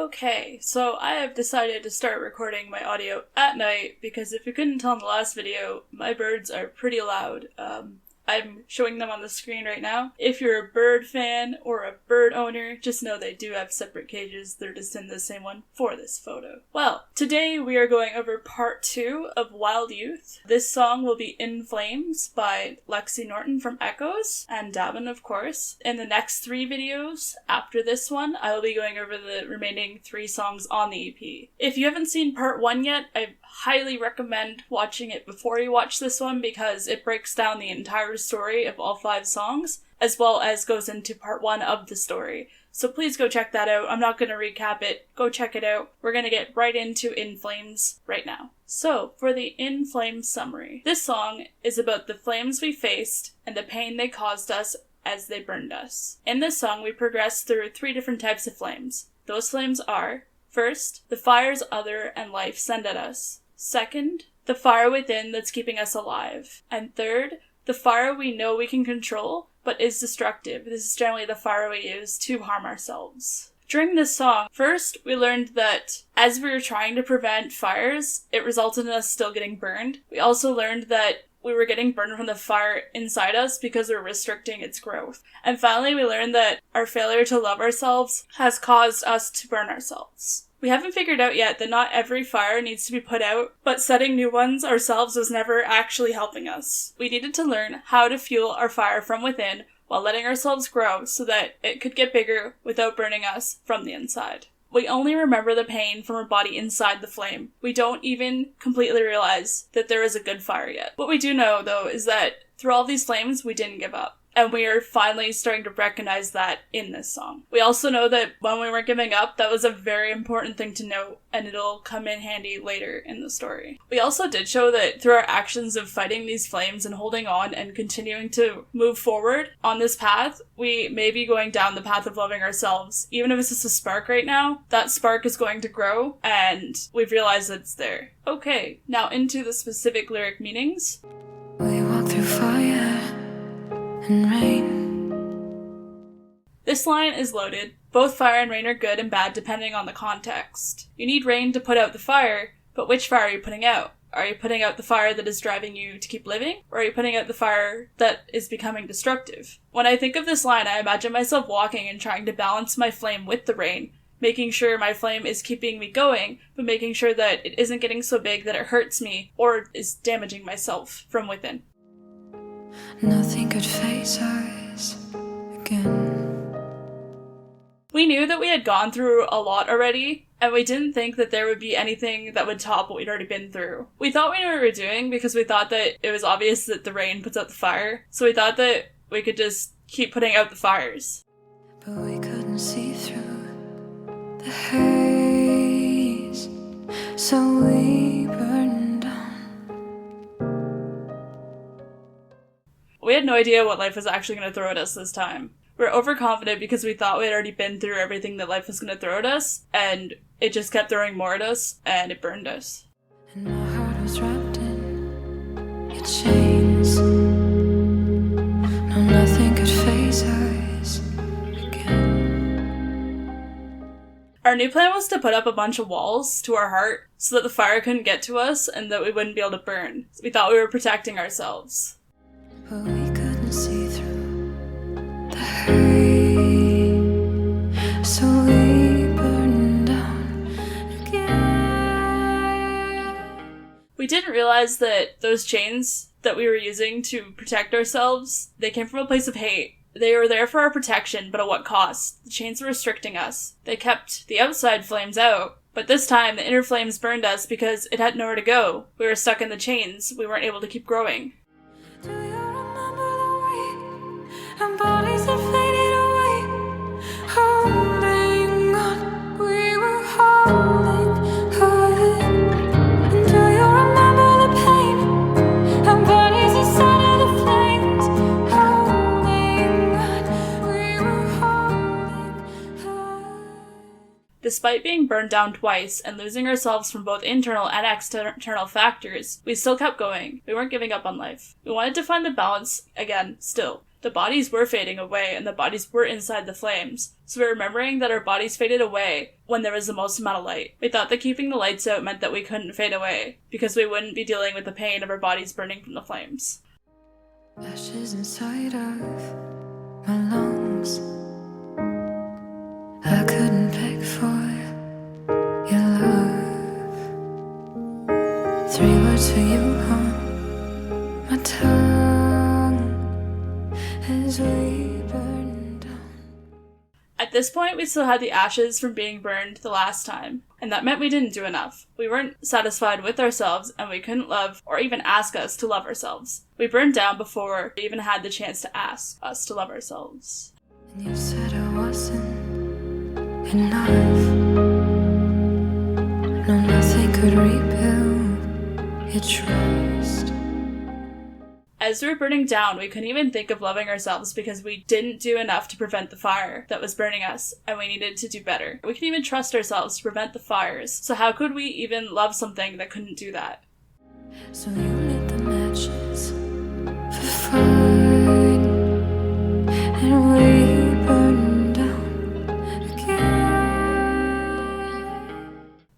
Okay, so I have decided to start recording my audio at night because if you couldn't tell in the last video, my birds are pretty loud. I'm showing them on the screen right now. If you're a bird fan or a bird owner, just know they do have separate cages. They're just in the same one for this photo. Well, today we are going over part 2 of Wild Youth. This song will be In Flames by Lexi Norton from Echoes, and Dabin, of course. In the next 3 videos after this one, I will be going over the remaining 3 songs on the EP. If you haven't seen part 1 yet, I highly recommend watching it before you watch this one because it breaks down the entire story of all 5 songs, as well as goes into part 1 of the story. So please go check that out. I'm not going to recap it. Go check it out. We're going to get right into In Flames right now. So, for the In Flames summary. This song is about the flames we faced and the pain they caused us as they burned us. In this song, we progress through 3 different types of flames. Those flames are, first, the fires other and life send at us. Second, the fire within that's keeping us alive. And third, the fire we know we can control, but is destructive. This is generally the fire we use to harm ourselves. During this song, first, we learned that as we were trying to prevent fires, it resulted in us still getting burned. We also learned that we were getting burned from the fire inside us because we're restricting its growth. And finally, we learned that our failure to love ourselves has caused us to burn ourselves. We haven't figured out yet that not every fire needs to be put out, but setting new ones ourselves was never actually helping us. We needed to learn how to fuel our fire from within while letting ourselves grow so that it could get bigger without burning us from the inside. We only remember the pain from our body inside the flame. We don't even completely realize that there is a good fire yet. What we do know, though, is that through all these flames, we didn't give up. And we are finally starting to recognize that in this song. We also know that when we weren't giving up, that was a very important thing to note, and it'll come in handy later in the story. We also did show that through our actions of fighting these flames and holding on and continuing to move forward on this path, we may be going down the path of loving ourselves. Even if it's just a spark right now, that spark is going to grow, and we've realized that it's there. Okay, now into the specific lyric meanings. We walk through fire and rain. This line is loaded. Both fire and rain are good and bad depending on the context. You need rain to put out the fire, but which fire are you putting out? Are you putting out the fire that is driving you to keep living? Or are you putting out the fire that is becoming destructive? When I think of this line, I imagine myself walking and trying to balance my flame with the rain, making sure my flame is keeping me going, but making sure that it isn't getting so big that it hurts me or is damaging myself from within. Nothing could face us again. We knew that we had gone through a lot already, and we didn't think that there would be anything that would top what we'd already been through. We thought we knew what we were doing because we thought that it was obvious that the rain puts out the fire, so we thought that we could just keep putting out the fires. But we couldn't see through the haze, so we burned down. We had no idea what life was actually going to throw at us this time. We were overconfident because we thought we had already been through everything that life was going to throw at us, and it just kept throwing more at us, and it burned us. And my heart was wrapped in your chains. No, nothing could face us again. Our new plan was to put up a bunch of walls to our heart so that the fire couldn't get to us and that we wouldn't be able to burn. We thought we were protecting ourselves. But we couldn't see through the haze, so we burned down again. We didn't realize that those chains that we were using to protect ourselves, they came from a place of hate. They were there for our protection, but at what cost? The chains were restricting us. They kept the outside flames out, but this time the inner flames burned us because it had nowhere to go. We were stuck in the chains. We weren't able to keep growing. Do you remember the way our bodies had faded away? Holding on, we were holding on. And do you remember the pain? Our bodies inside of the flames. Holding on, we were holding on. Despite being burned down twice and losing ourselves from both internal and external factors, we still kept going. We weren't giving up on life. We wanted to find the balance, again, still, The bodies were fading away, and the bodies were inside the flames. So we're remembering that our bodies faded away when there was the most amount of light. We thought that keeping the lights out meant that we couldn't fade away, because we wouldn't be dealing with the pain of our bodies burning from the flames. Ashes inside of my lungs. I couldn't beg for your love. 3 words for you on my tongue as we burn down. At this point, we still had the ashes from being burned the last time, and that meant we didn't do enough. We weren't satisfied with ourselves, and we couldn't love or even ask us to love ourselves. We burned down before we even had the chance to ask us to love ourselves. And you said I wasn't enough. No, nothing could rebuild your trust. As we were burning down, we couldn't even think of loving ourselves because we didn't do enough to prevent the fire that was burning us, and we needed to do better. We couldn't even trust ourselves to prevent the fires, so how could we even love something that couldn't do that? So you lit the matches for fun, and we burned down again.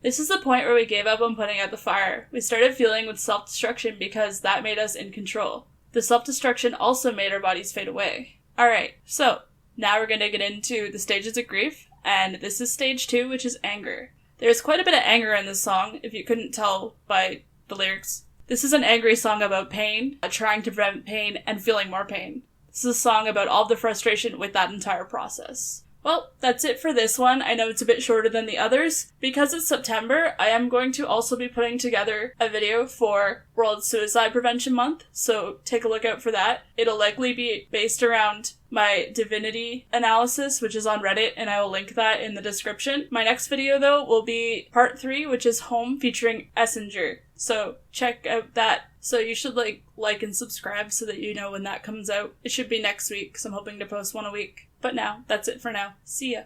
This is the point where we gave up on putting out the fire. We started feeling with self-destruction because that made us in control. The self-destruction also made our bodies fade away. Alright, so now we're going to get into the stages of grief, and this is stage 2, which is anger. There's quite a bit of anger in this song, if you couldn't tell by the lyrics. This is an angry song about pain, trying to prevent pain, and feeling more pain. This is a song about all the frustration with that entire process. Well, that's it for this one. I know it's a bit shorter than the others. Because it's September, I am going to also be putting together a video for World Suicide Prevention Month, so take a look out for that. It'll likely be based around my divinity analysis, which is on Reddit, and I will link that in the description. My next video, though, will be part 3, which is Home, featuring Essinger. So check out that. So you should like and subscribe so that you know when that comes out. It should be next week, so I'm hoping to post one a week. But now, that's it for now. See ya.